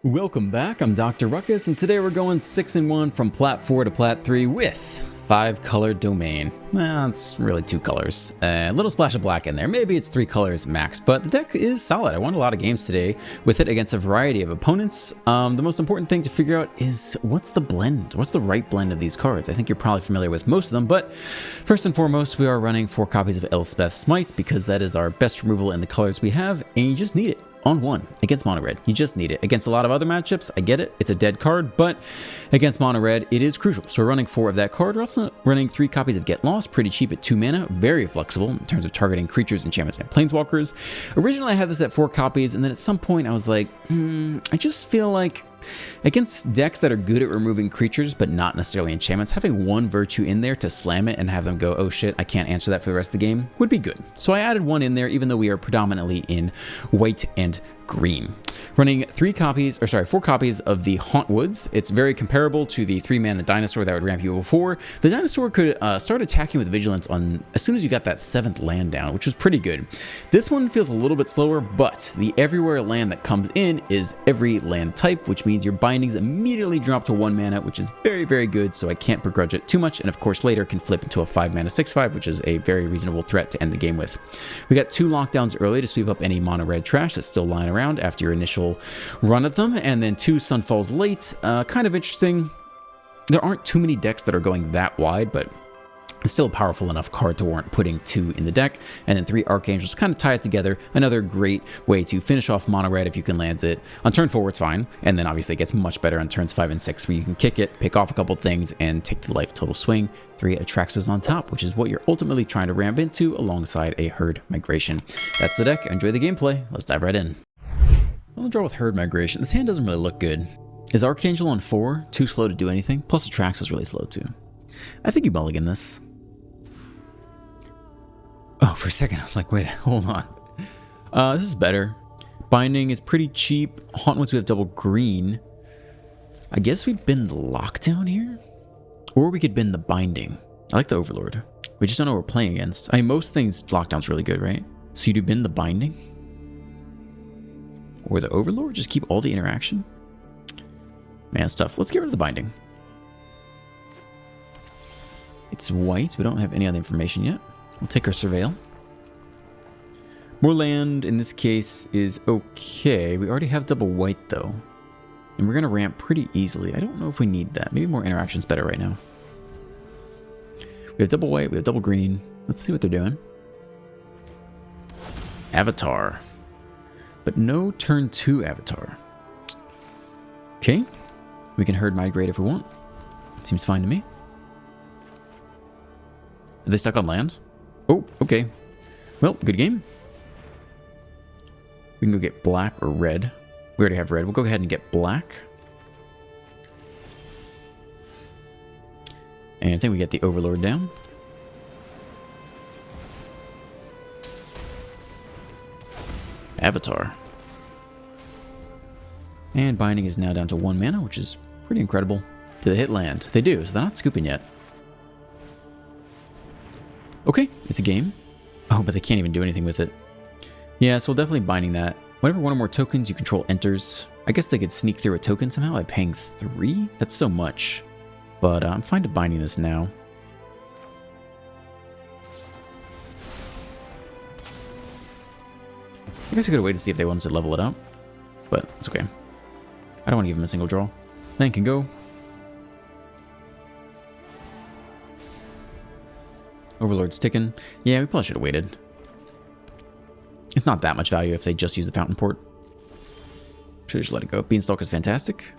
Welcome back, I'm Dr. Ruckus, and today we're going 6-1 from Plat 4 to Plat 3 with 5-color domain. Well, it's really 2 colors. A little splash of black in there. Maybe it's 3 colors max, but the deck is solid. I won a lot of games today with it against a variety of opponents. The most important thing to figure out is what's the blend? What's the right blend of these cards? I think you're probably familiar with most of them, but first and foremost, we are running 4 copies of Elspeth's Smite because that is our best removal in the colors we have, and you just need it. On 1 against mono red. You just need it. Against a lot of other matchups, I get it. It's a dead card, but against mono red, it is crucial. So we're running 4 of that card. We're also running 3 copies of Get Lost, pretty cheap at 2 mana, very flexible in terms of targeting creatures, enchantments, and planeswalkers. Originally, I had this at 4 copies, and then at some point, I was like, I just feel like against decks that are good at removing creatures, but not necessarily enchantments, having 1 virtue in there to slam it and have them go, oh shit, I can't answer that for the rest of the game, would be good. So I added 1 in there, even though we are predominantly in white and green. Running 4 copies of the Haunt Woods. It's very comparable to the 3-mana dinosaur that would ramp you before. The dinosaur could start attacking with vigilance on as soon as you got that 7th land down, which was pretty good. This one feels a little bit slower, but the everywhere land that comes in is every land type, which means your bindings immediately drop to 1 mana, which is very, very good, so I can't begrudge it too much, and of course later can flip into a 5-mana 6/5, which is a very reasonable threat to end the game with. We got 2 lockdowns early to sweep up any mono red trash that's still lying around after your initial run at them, and then 2 Sunfalls late. Kind of interesting. There aren't too many decks that are going that wide, but it's still a powerful enough card to warrant putting 2 in the deck. And then 3 Archangels kind of tie it together. Another great way to finish off mono red if you can land it. On turn 4, it's fine. And then obviously it gets much better on turns 5 and 6, where you can kick it, pick off a couple things, and take the life total swing. 3 Atraxas on top, which is what you're ultimately trying to ramp into alongside a Herd Migration. That's the deck. Enjoy the gameplay. Let's dive right in. I'll draw with Herd Migration. This hand doesn't really look good. Is Archangel on 4 too slow to do anything? Plus Atrax is really slow too. I think you mulligan this. Oh, for a second I was like, wait, hold on. This is better. Binding is pretty cheap. Haunt Woods we have double green. I guess we bin the Lockdown here? Or we could bin the Binding. I like the Overlord. We just don't know what we're playing against. I mean, most things Lockdown's really good, right? So you do bin the Binding? Or the Overlord? Just keep all the interaction? Man, it's tough. Let's get rid of the Binding. It's white. We don't have any other information yet. We'll take our Surveil. More land in this case is okay. We already have double white though. And we're going to ramp pretty easily. I don't know if we need that. Maybe more interaction's better right now. We have double white. We have double green. Let's see what they're doing. Avatar. But no turn 2 Avatar. Okay. We can Herd Migrate if we want. Seems fine to me. Are they stuck on land? Oh, okay. Well, good game. We can go get black or red. We already have red. We'll go ahead and get black. And I think we get the Overlord down. Avatar. And Binding is now down to 1 mana, which is pretty incredible. Do they hit land? They do, so they're not scooping yet. Okay, it's a game. Oh, but they can't even do anything with it. Yeah, so we'll definitely Binding that. Whenever 1 or more tokens you control enters, I guess they could sneak through a token somehow by paying 3? That's so much. But I'm fine to Binding this now. I guess I could wait to see if they wanted to level it up, but it's okay. I don't want to give him a single draw. Then can go. Overlord's ticking. Yeah, we probably should have waited. It's not that much value if they just use the Fountain Port. Should just let it go. Beanstalk is fantastic.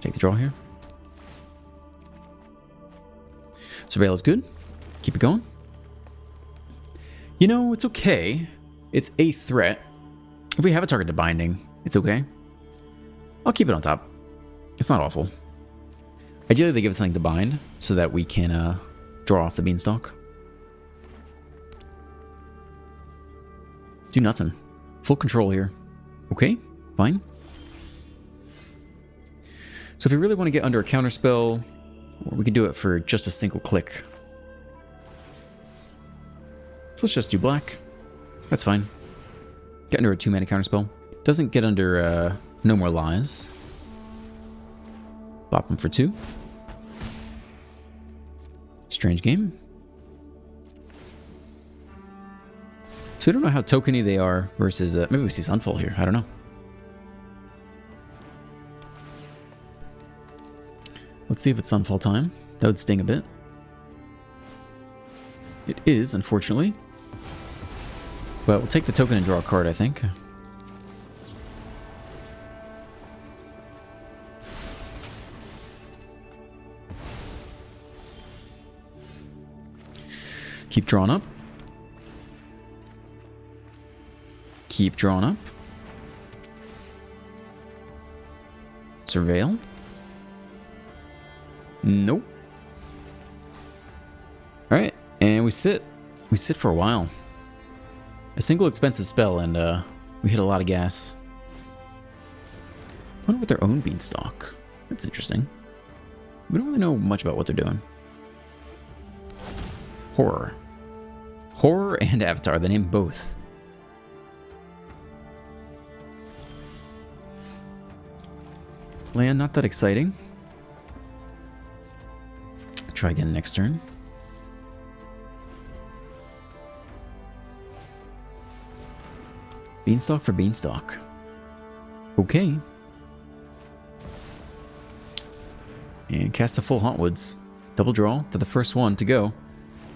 Take the draw here. Surveil is good. Keep it going. You know, it's okay. It's a threat. If we have a target to Binding, it's okay. I'll keep it on top. It's not awful. Ideally, they give us something to bind so that we can draw off the Beanstalk. Do nothing. Full control here. Okay, fine. So if we really want to get under a counterspell, we could do it for just a single click. So let's just do black. That's fine. Get under a 2-mana counterspell. Doesn't get under No more lies. Bop them for 2. Strange game. So we don't know how tokeny they are versus... maybe we see Sunfall here. I don't know. Let's see if it's Sunfall time. That would sting a bit. It is, unfortunately. But we'll take the token and draw a card, I think. Keep drawing up. Keep drawing up. Surveil. Nope. Alright, and we sit. We sit for a while. A single expensive spell, and we hit a lot of gas. I wonder what their own Beanstalk. That's interesting. We don't really know much about what they're doing. Horror. Horror and Avatar, they name both. Land, not that exciting. Try again next turn. Beanstalk for Beanstalk. Okay. And cast a full Hauntwoods. Double draw for the first one to go.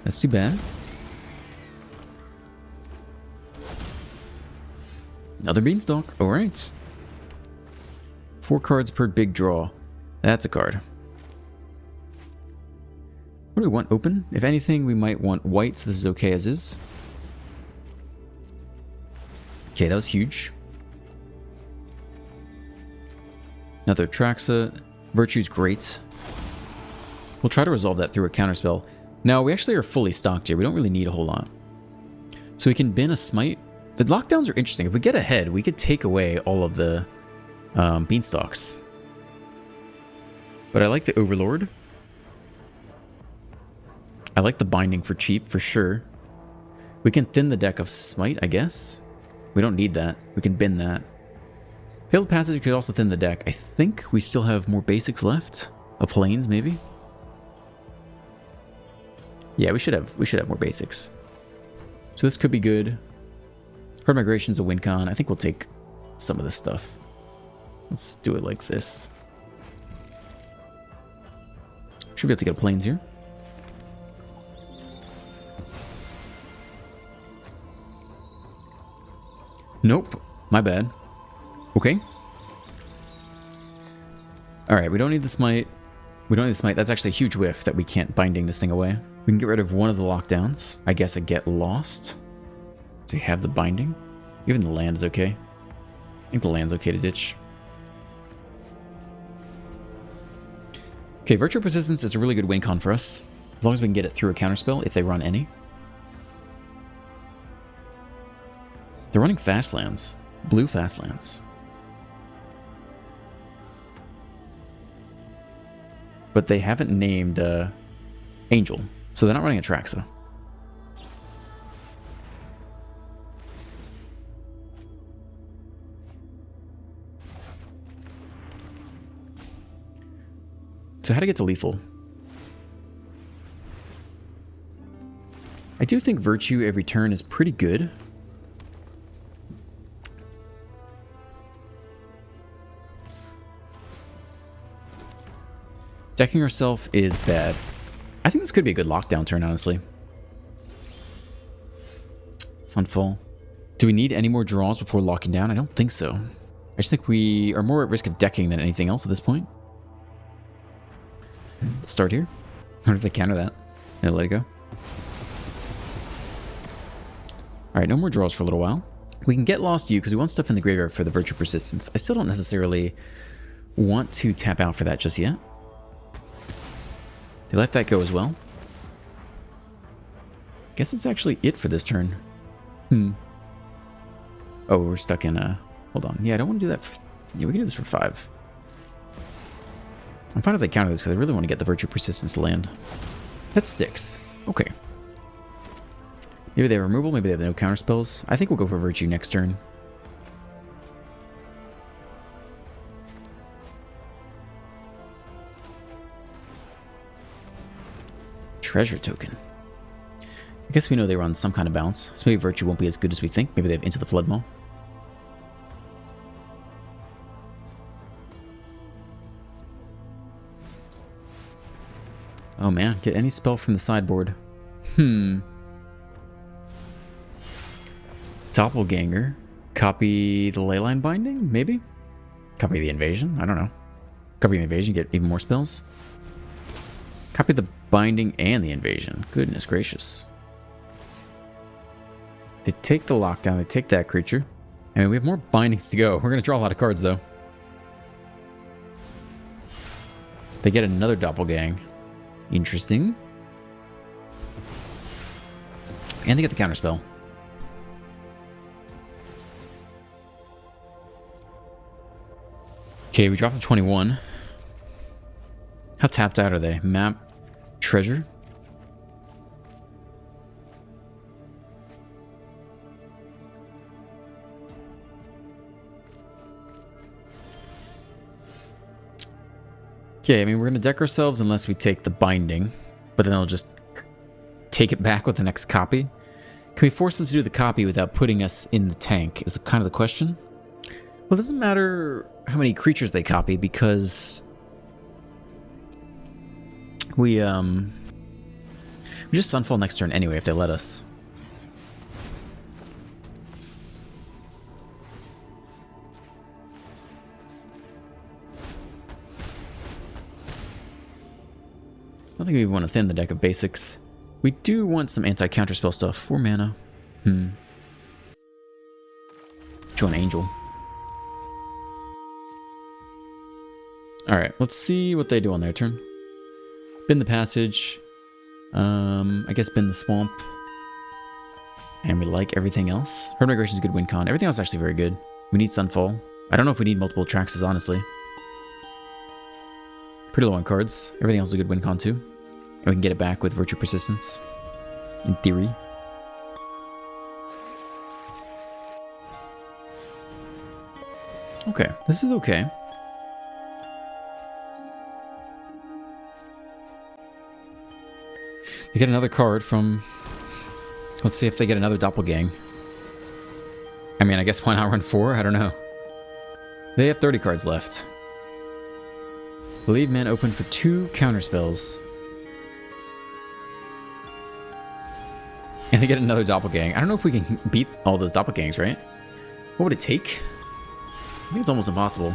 That's too bad. Another Beanstalk. Alright. 4 cards per big draw. That's a card. What do we want open? If anything, we might want white, so this is okay as is. Okay, that was huge. Another Traxa. Virtue's great. We'll try to resolve that through a counterspell. Now, we actually are fully stocked here. We don't really need a whole lot. So we can bin a Smite. The lockdowns are interesting. If we get ahead, we could take away all of the Beanstalks. But I like the Overlord. I like the Binding for cheap, for sure. We can thin the deck of Smite, I guess. We don't need that. We can bin that. Failed Passage could also thin the deck. I think we still have more basics left. Of Plains, maybe? Yeah, we should have more basics. So this could be good. Herd Migration's a win con. I think we'll take some of this stuff. Let's do it like this. Should be able to get a Plains here. Nope. My bad. Okay. Alright, we don't need the Smite. We don't need the Smite. That's actually a huge whiff that we can't Binding this thing away. We can get rid of one of the lockdowns. I guess a Get Lost. So we have the Binding. Even the land is okay. I think the land's okay to ditch. Okay, Virtual Persistence is a really good win con for us. As long as we can get it through a counterspell, if they run any. They're running fast lands. Blue fast lands. But they haven't named Angel, so they're not running a Traxa. So how to get to lethal? I do think Virtue every turn is pretty good. Decking herself is bad. I think this could be a good lockdown turn, honestly. Sunfall. Do we need any more draws before locking down? I don't think so. I just think we are more at risk of decking than anything else at this point. Let's start here. I wonder if they counter that. Yeah, let it go. Alright, no more draws for a little while. We can get Lost You because we want stuff in the graveyard for the Virtue Persistence. I still don't necessarily want to tap out for that just yet. They let that go as well. Guess that's actually it for this turn. Oh, we're stuck in hold on. Yeah, I don't want to do that. Yeah, we can do this for 5. I'm fine if they counter this because I really want to get the Virtue Persistence to land. That sticks. Okay. Maybe they have removal, maybe they have no counter spells. I think we'll go for Virtue next turn. treasure token. I guess we know they were on some kind of bounce, so maybe Virtue won't be as good as we think. Maybe they have Into the Flood Maw. Oh man, get any spell from the sideboard. Doppelganger. Copy the Leyline Binding, maybe? Copy the Invasion? I don't know. Copy the Invasion, get even more spells? Copy the Binding and the Invasion. Goodness gracious. They take the Lockdown, they take that creature. I mean, we have more bindings to go. We're going to draw a lot of cards, though. They get another Doppelgang. Interesting. And they get the counterspell. Okay, we dropped to 21. How tapped out are they? Map, treasure. Okay, I mean, we're going to deck ourselves unless we take the binding, but then they'll just take it back with the next copy. Can we force them to do the copy without putting us in the tank is kind of the question. Well, it doesn't matter how many creatures they copy because we just Sunfall next turn anyway if they let us. I don't think we want to thin the deck of basics. We do want some anti-counterspell stuff. 4 mana. Join Angel. Alright, let's see what they do on their turn. Bend the Passage. I guess Bend the Swamp. And we like everything else. Herd Migration is good win con. Everything else is actually very good. We need Sunfall. I don't know if we need multiple Traxes, honestly. Pretty low on cards. Everything else is a good win con too. And we can get it back with Virtue Persistence. In theory. Okay, this is okay. You get another card from... Let's see if they get another Doppelgang. I mean, I guess why not run 4? I don't know. They have 30 cards left. Leave man open for 2 counterspells. And they get another Doppelgang. I don't know if we can beat all those Doppelgangs, right? What would it take? I think it's almost impossible.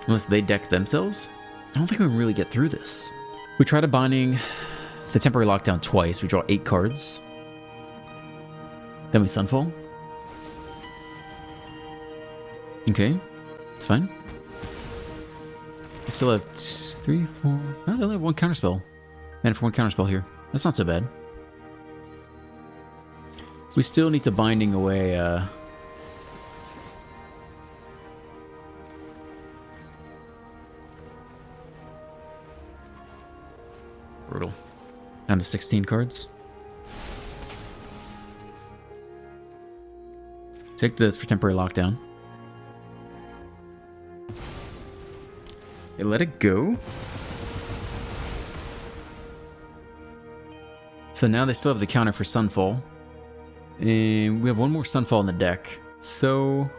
Unless they deck themselves. I don't think we can really get through this. We try to binding the temporary lockdown twice. We draw 8 cards. Then we Sunfall. Okay, it's fine. I still have 3, 4... Oh, they only have 1 counterspell. And for 1 counterspell here. That's not so bad. We still need to binding away... Brutal. Down to 16 cards. Take this for temporary lockdown. They let it go. So now they still have the counter for Sunfall. And we have 1 more Sunfall in the deck. So...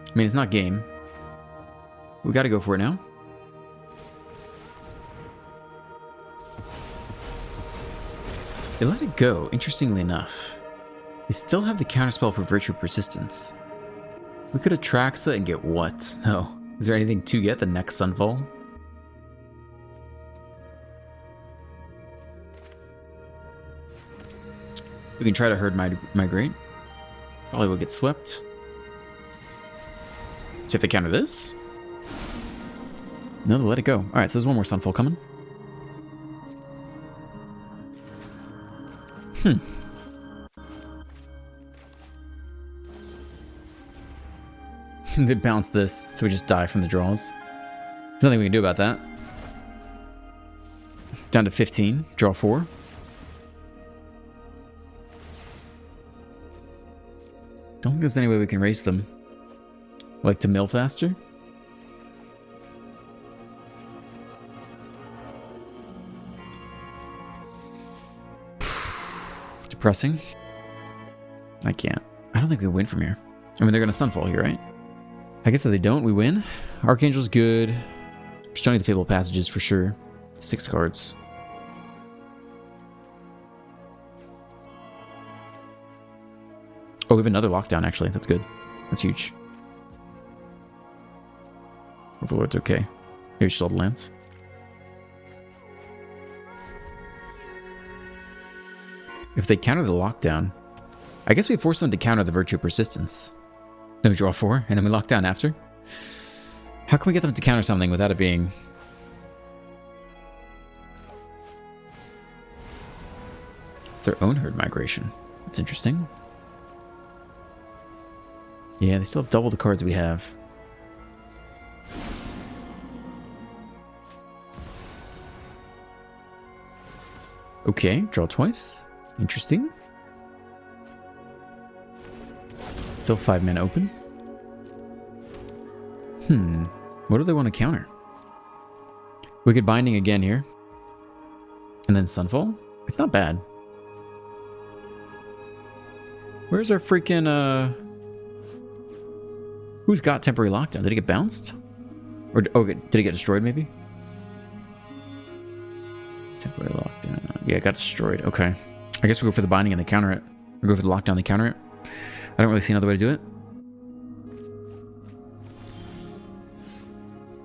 I mean, it's not game. We gotta go for it now. They let it go, interestingly enough. They still have the counterspell for Virtue Persistence. We could Atraxa and get what? No. Is there anything to get the next Sunfall? We can try to Herd Migrate. Probably will get swept. See if they counter this. No, they let it go. Alright, so there's 1 more Sunfall coming. They bounce this, so we just die from the draws. There's nothing we can do about that. Down to 15. Draw 4. Don't think there's any way we can race them. Like to mill faster? depressing. I can't. I don't think we win from here. I mean, they're going to Sunfall here, right? I guess if they don't, we win. Archangel's good. Just don't need the Fable Passages for sure. 6 cards. Oh, we have another lockdown, actually. That's good. That's huge. Overlord's okay. Maybe Shield Lance. If they counter the lockdown, I guess we force them to counter the Virtue Persistence. Then we draw 4, and then we lock down after. How can we get them to counter something without it being... It's their own herd migration. That's interesting. Yeah, they still have double the cards we have. Okay, draw twice. Interesting. Still 5 men open. What do they want to counter? We could Binding again here. And then Sunfall? It's not bad. Where's our freaking, Who's got Temporary Lockdown? Did it get bounced? Or, oh, did it get destroyed maybe? Temporary Lockdown. Yeah, it got destroyed. Okay. I guess we go for the Binding and they counter it. Or go for the Lockdown and they counter it. I don't really see another way to do it.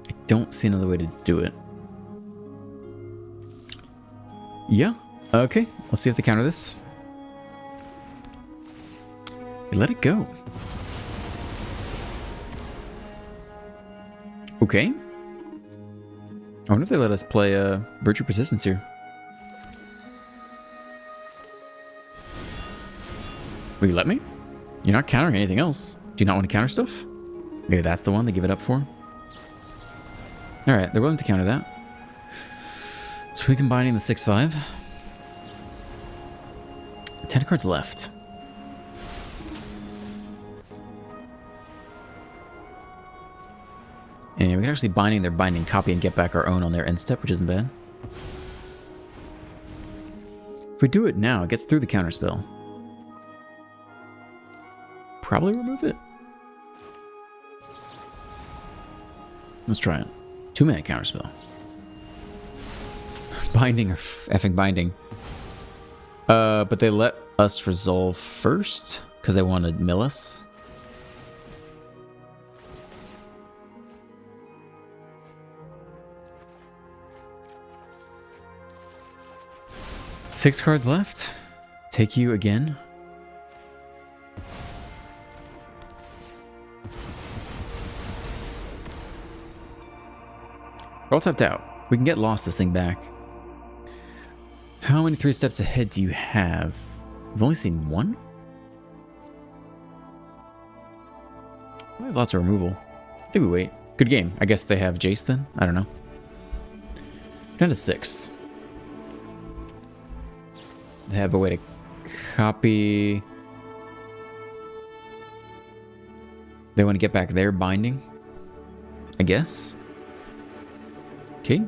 I don't see another way to do it. Yeah. Okay. Let's see if they counter this. They let it go. Okay. I wonder if they let us play Virtue Persistence here. Will you let me? You're not countering anything else. Do you not want to counter stuff? Maybe that's the one they give it up for. Alright, they're willing to counter that. So we can Binding the 6/5. 10 cards left. And we can actually Binding their Binding copy and get back our own on their end step, which isn't bad. If we do it now, it gets through the counter spell. Probably remove it. Let's try it. 2-mana counterspell. Binding or effing Binding. But they let us resolve first because they wanted mill us. Six cards left. Take you again. We're all tapped out. We can get lost this thing back. How many 3 steps ahead do you have? I've only seen 1? I have lots of removal. I think we wait. Good game. I guess they have Jace then? I don't know. Down to 6. They have a way to copy. They want to get back their Binding, I guess. Okay.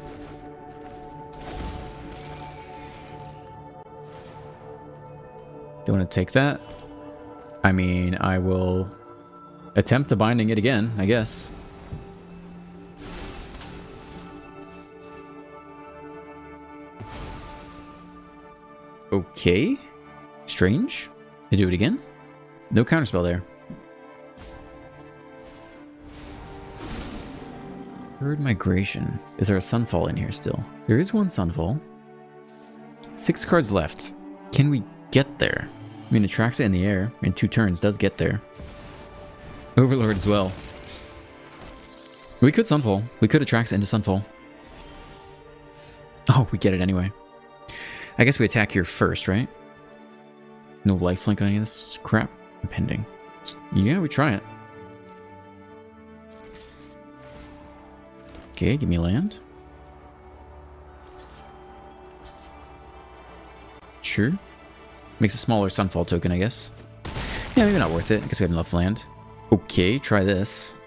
They want to take that. I mean, I will attempt to Binding it again, I guess. Okay. Strange. They do it again. No counterspell there. Herd migration. Is there a Sunfall in here still? There is one Sunfall. 6 cards left. Can we get there? I mean, Atraxa in the air in 2 turns does get there. Overlord as well. We could Sunfall. We could Atraxa into Sunfall. Oh, we get it anyway. I guess we attack here first, right? No lifelink on any of this crap. Impending. Yeah, we try it. Okay, give me land. Sure. Makes a smaller Sunfall token, I guess. Yeah, maybe not worth it. I guess we have enough land. Okay, try this.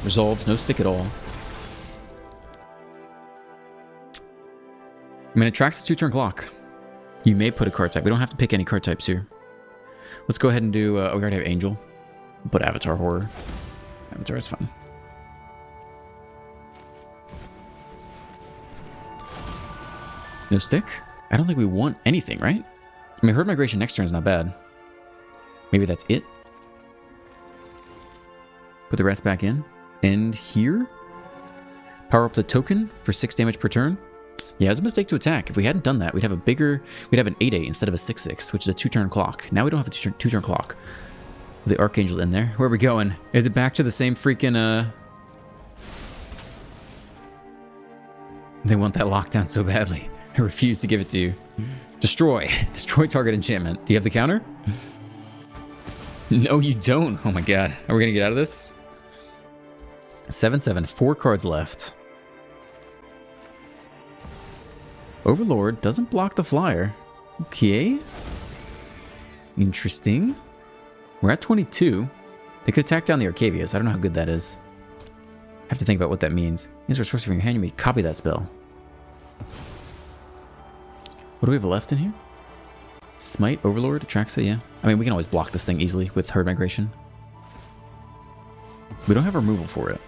Resolves, no stick at all. I mean, it tracks the 2-turn clock. You may put a card type. We don't have to pick any card types here. Let's go ahead and do... we already have Angel. Put Avatar Horror. Avatar is fun. No stick? I don't think we want anything, right? I mean, Herd Migration next turn is not bad. Maybe that's it? Put the rest back in. And here? Power up the token for 6 damage per turn. Yeah, it was a mistake to attack. If we hadn't done that, we'd have a bigger... We'd have an 8-8 instead of a 6-6, which is a 2-turn clock. Now we don't have a 2-turn clock. The Archangel in there. Where are we going? Is it back to the same freaking, They want that lockdown so badly. I refuse to give it to you. Destroy. Destroy target enchantment. Do you have the counter? No, you don't. Oh my god. Are we gonna get out of this? 7/7. 4 cards left. Overlord doesn't block the flyer. Okay. Interesting. We're at 22. They could attack down the Arcavias. I don't know how good that is. I have to think about what that means. Insert sorcery from your hand, you may copy that spell. What do we have left in here? Smite, Overlord, Atraxa, yeah. I mean, we can always block this thing easily with Herd Migration. We don't have removal for it.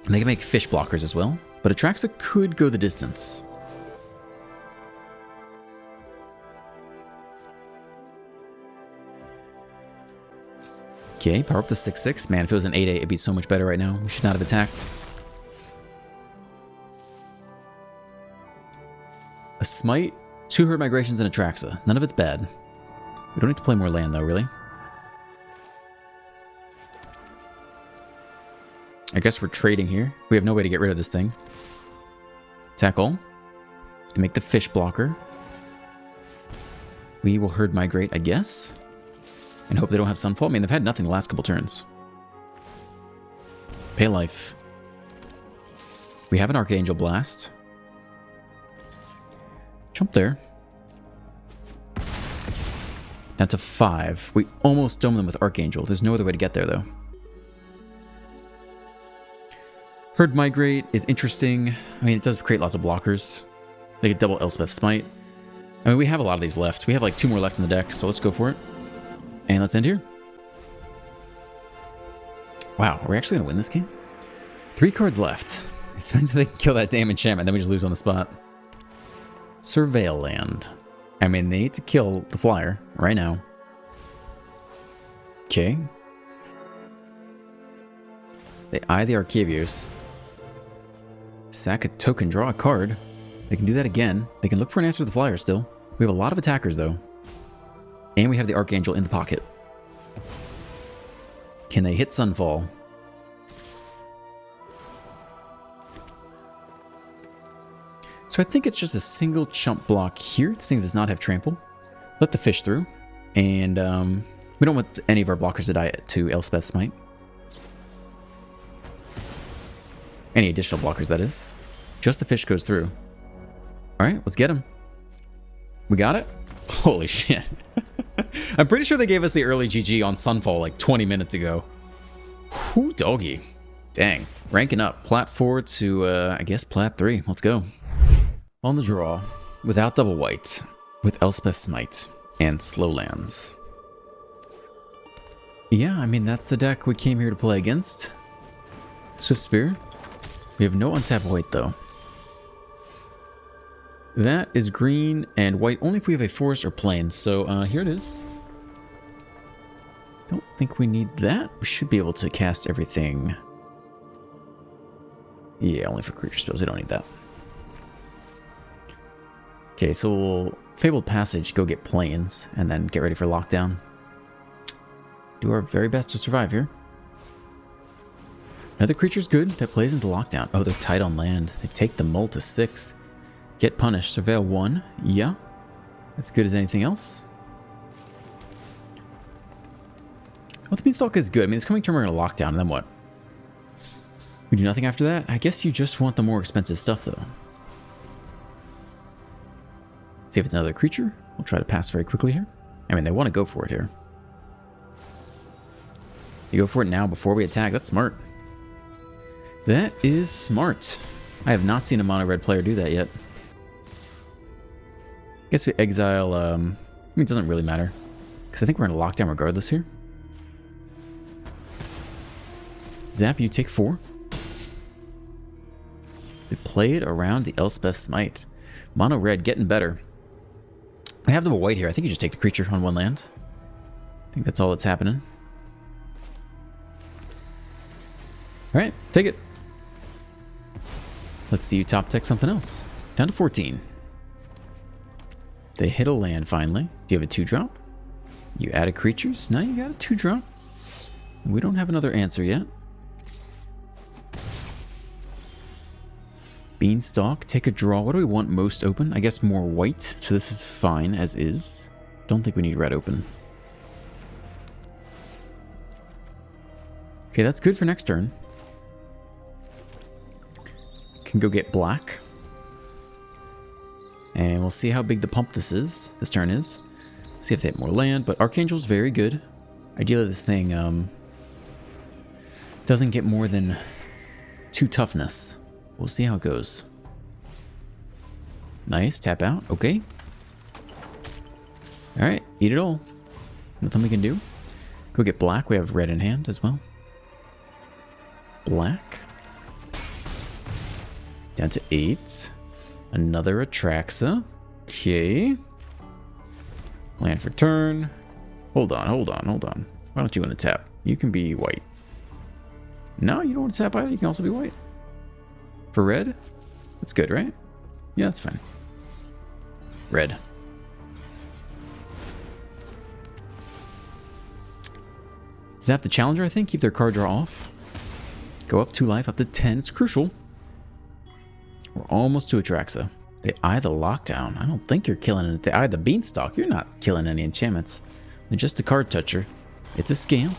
And they can make fish blockers as well, but Atraxa could go the distance. Okay, power up the 6/6. Man, if it was an 8/8, it'd be so much better right now. We should not have attacked. A Smite, 2 Herd Migrations, and Atraxa. None of it's bad. We don't need to play more land, though, really. I guess we're trading here. We have no way to get rid of this thing. Tackle. To make the fish blocker. We will Herd Migrate, I guess. And hope they don't have Sunfall. I mean, they've had nothing the last couple turns. Pay life. We have an Archangel Blast. Jump there. Down to 5. We almost dome them with Archangel. There's no other way to get there, though. Herd Migrate is interesting. I mean, it does create lots of blockers. They get double Elspeth Smite. I mean, we have a lot of these left. We have like 2 more left in the deck, so let's go for it. And let's end here. Wow, are we actually going to win this game? 3 cards left. It depends if they can kill that damn enchantment, then we just lose on the spot. Surveil land. I mean, they need to kill the flyer right now. Okay. They eye the Arcavios. Sack a token, draw a card. They can do that again. They can look for an answer to the flyer still. We have a lot of attackers, though. And we have the Archangel in the pocket. Can they hit Sunfall? So I think it's just a single chump block here. This thing does not have trample. Let the fish through. And we don't want any of our blockers to die to Elspeth Smite. Any additional blockers, that is. Just the fish goes through. Alright, let's get him. We got it? Holy shit. I'm pretty sure they gave us the early GG on Sunfall like 20 minutes ago. Whew, doggy. Dang. Ranking up. Plat 4 to, I guess, Plat 3. Let's go. On the draw, without double white, with Elspeth Smite and slow lands. Yeah, I mean, that's the deck we came here to play against. Swift Spear. We have no untapped white, though. That is green and white only if we have a forest or plain. So here it is. Don't think we need that. We should be able to cast everything. Yeah, only for creature spells. We don't need that. Okay, so we'll Fabled Passage, go get plains, and then get ready for lockdown. Do our very best to survive here. Another creature's good that plays into lockdown. Oh, they're tight on land. They take the mull to 6. Get punished. Surveil 1. Yeah. That's good as anything else. Well, the Beanstalk is good. I mean, this coming turn we're going to lockdown, and then what? We do nothing after that? I guess you just want the more expensive stuff, though. See if it's another creature. We'll try to pass very quickly here. I mean, they want to go for it here. You go for it now before we attack. That's smart. That is smart. I have not seen a mono red player do that yet. Guess we exile, I mean, it doesn't really matter. Because I think we're in a lockdown regardless here. Zap, you take 4. We played around the Elspeth Smite. Mono red getting better. I have double white here. I think you just take the creature on 1 land. I think that's all that's happening. Alright, take it. Let's see you top deck something else. Down to 14. They hit a land finally. Do you have a 2-drop? You added creatures? Now you got a 2-drop. We don't have another answer yet. Beanstalk, take a draw. What do we want most open? I guess more white, so this is fine as is. Don't think we need red open. Okay, that's good for next turn. Can go get black. And we'll see how big the pump this turn is. See if they have more land, but Archangel's very good. Ideally this thing doesn't get more than 2 toughness. We'll see how it goes. Nice, tap out, okay. Alright, eat it all. Nothing we can do. Go get black, we have red in hand as well. Black. Down to 8. Another Atraxa. Okay. Land for turn. Hold on. Why don't you want to tap? You can be white. No, you don't want to tap either. You can also be white. For red? That's good, right? Yeah, that's fine. Red. Zap the challenger, I think. Keep their card draw off. Go up 2 life, up to 10. It's crucial. We're almost to Atraxa. They eye the lockdown. I don't think you're killing it. They eye the beanstalk. You're not killing any enchantments. They're just a card toucher. It's a scamp.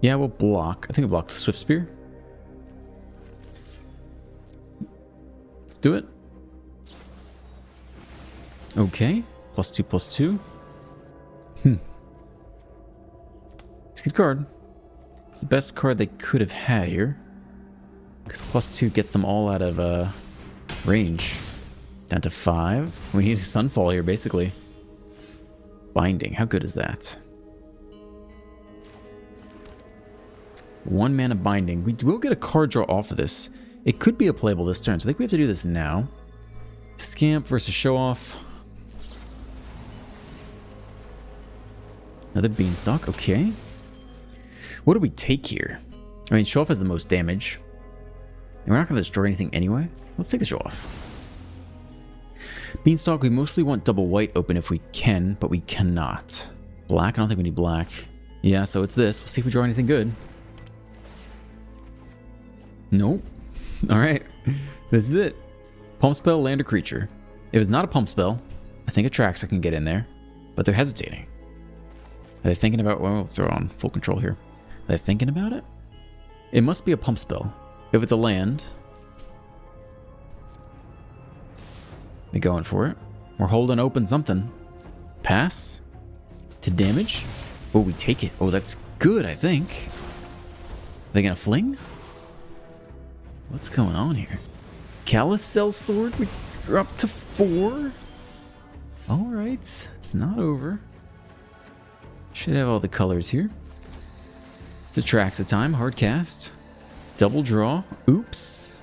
Yeah, we'll block. I think we'll block the Swift Spear. Let's do it. Okay. +2/+2. It's a good card. It's the best card they could have had here. Because +2 gets them all out of range. Down to 5. We need a Sunfall here, basically. Binding. How good is that? 1 mana Binding. We will get a card draw off of this. It could be a playable this turn, so I think we have to do this now. Scamp versus Show Off. Another Beanstalk. Okay. What do we take here? I mean, Show Off has the most damage. And we're not going to destroy anything anyway. Let's take the Show Off. Beanstalk, we mostly want double white open if we can, but we cannot. Black? I don't think we need black. Yeah, so it's this. We'll see if we draw anything good. Nope. Alright. This is it. Pump spell, land, or creature. If it's not a pump spell, I think Atraxa can get in there. But they're hesitating. Are they thinking about... Well, we'll throw on full control here. Are they thinking about it? It must be a pump spell. If it's a land... They're going for it. We're holding open something. Pass. To damage. Oh, we take it. Oh, that's good, I think. Are they gonna fling? What's going on here? Calicel Sword. We're up to 4. Alright. It's not over. Should have all the colors here. It's Atraxa time. Hard cast. Double draw. Oops.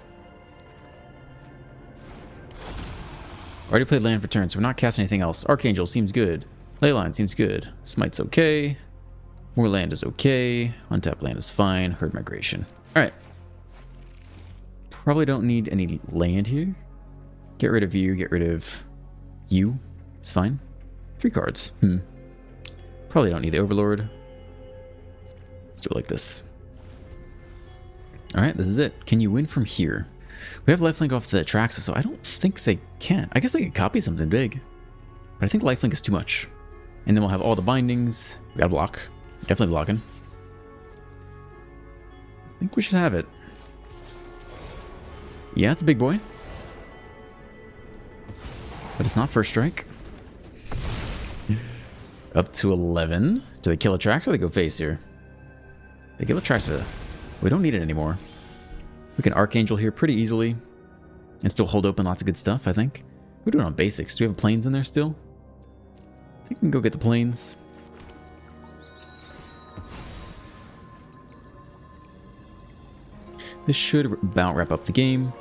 Already played land for turn, so we're not casting anything else. Archangel seems good. Leyline seems good. Smite's okay. More land is okay. Untapped land is fine. Herd Migration. Alright. Probably don't need any land here. Get rid of you. Get rid of you. It's fine. 3 cards. Probably don't need the Overlord. Let's do it like this. Alright, this is it. Can you win from here? We have lifelink off the Atraxa, so I don't think they can. I guess they could copy something big. But I think lifelink is too much. And then we'll have all the bindings. We gotta block. Definitely blocking. I think we should have it. Yeah, it's a big boy. But it's not first strike. Up to 11. Do they kill Atraxa or they go face here? They kill Atraxa. We don't need it anymore. We can Archangel here pretty easily and still hold open lots of good stuff, I think. We're doing on basics. Do we have planes in there still? I think we can go get the planes. This should about wrap up the game.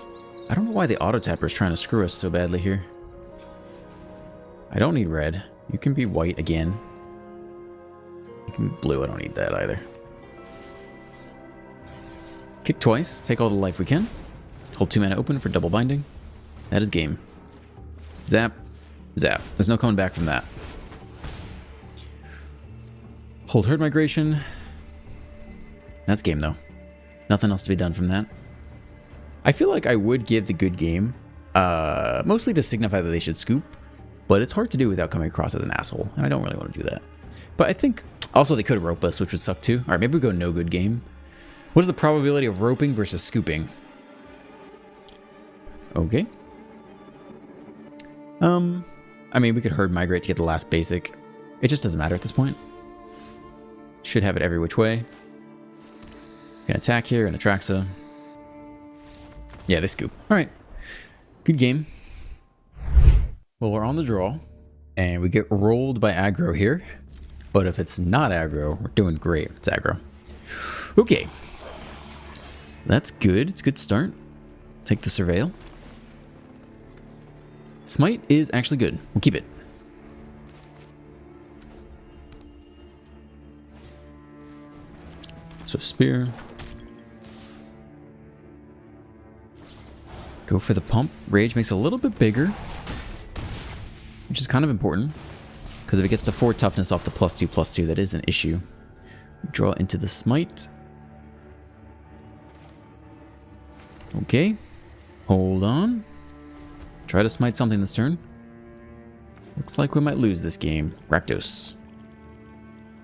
I don't know why the auto tapper is trying to screw us so badly here. I don't need red. You can be white again. You can be blue. I don't need that either. Kick twice. Take all the life we can. Hold 2 mana open for double binding. That is game. Zap. Zap. There's no coming back from that. Hold herd migration. That's game though. Nothing else to be done from that. I feel like I would give the good game, mostly to signify that they should scoop, but it's hard to do without coming across as an asshole, and I don't really want to do that. But I think also they could rope us, which would suck too. All right, maybe we go no good game. What is the probability of roping versus scooping? Okay. I mean, we could herd migrate to get the last basic. It just doesn't matter at this point. Should have it every which way. Gonna attack here, and Atraxa. Yeah, they scoop. All right. Good game. Well, we're on the draw, and we get rolled by aggro here. But if it's not aggro, we're doing great. It's aggro. Okay. That's good. It's a good start. Take the Surveil. Smite is actually good. We'll keep it. So Spear. Go for the pump. Rage makes it a little bit bigger, which is kind of important, because if it gets to 4 toughness off the +2/+2, that is an issue. Draw into the Smite. Okay. Hold on. Try to smite something this turn. Looks like we might lose this game. Rakdos.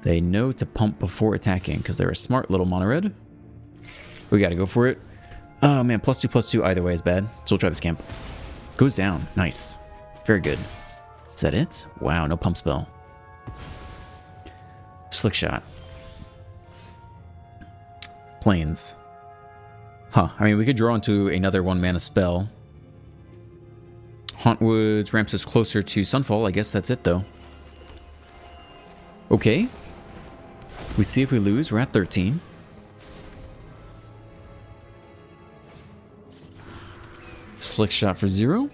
They know to pump before attacking, because they're a smart little mono red. We gotta go for it. Oh man, +2/+2 either way is bad. So we'll try the Scamp. Goes down. Nice. Very good. Is that it? Wow, no pump spell. Slick Shot. Planes. Huh. I mean, we could draw into another 1 mana spell. Hauntwoods ramps us closer to Sunfall. I guess that's it, though. Okay. We see if we lose. We're at 13. Slick Shot for 0.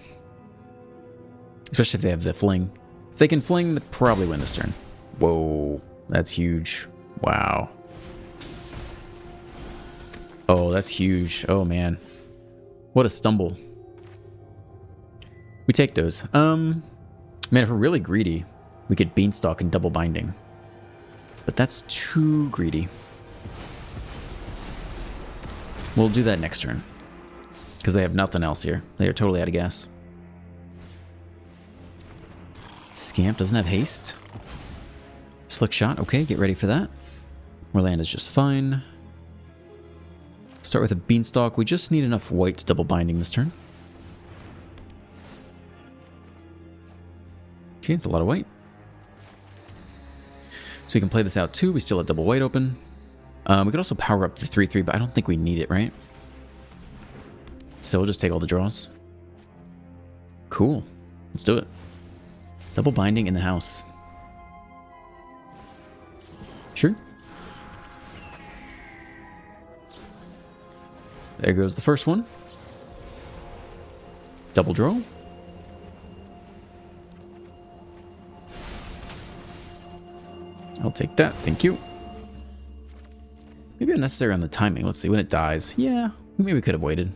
Especially if they have the fling. If they can fling, they probably win this turn. Whoa. That's huge. Wow. Oh, that's huge. Oh, man. What a stumble. We take those. Man, if we're really greedy, we could Beanstalk and double binding. But that's too greedy. We'll do that next turn. Because they have nothing else here. They are totally out of gas. Scamp doesn't have haste. Slick Shot. Okay, get ready for that. Our land is just fine. Start with a Beanstalk. We just need enough white to double binding this turn. Okay, it's a lot of white. So we can play this out too. We still have double white open. We could also power up the 3/3, but I don't think we need it, right? So we'll just take all the draws. Cool. Let's do it. Double binding in the house. Sure. There goes the first one. Double draw. I'll take that. Thank you. Maybe unnecessary on the timing. Let's see when it dies. Yeah, maybe we could have waited.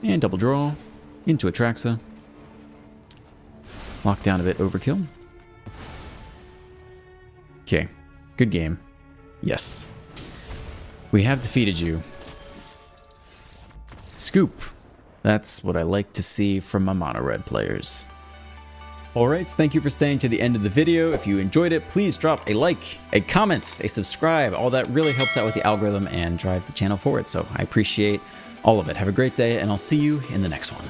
And double draw into Atraxa. Lock down a bit, overkill. Okay, good game. Yes. We have defeated you. Scoop. That's what I like to see from my mono red players. Alright, thank you for staying to the end of the video. If you enjoyed it, please drop a like, a comment, a subscribe. All that really helps out with the algorithm and drives the channel forward. So I appreciate all of it. Have a great day, and I'll see you in the next one.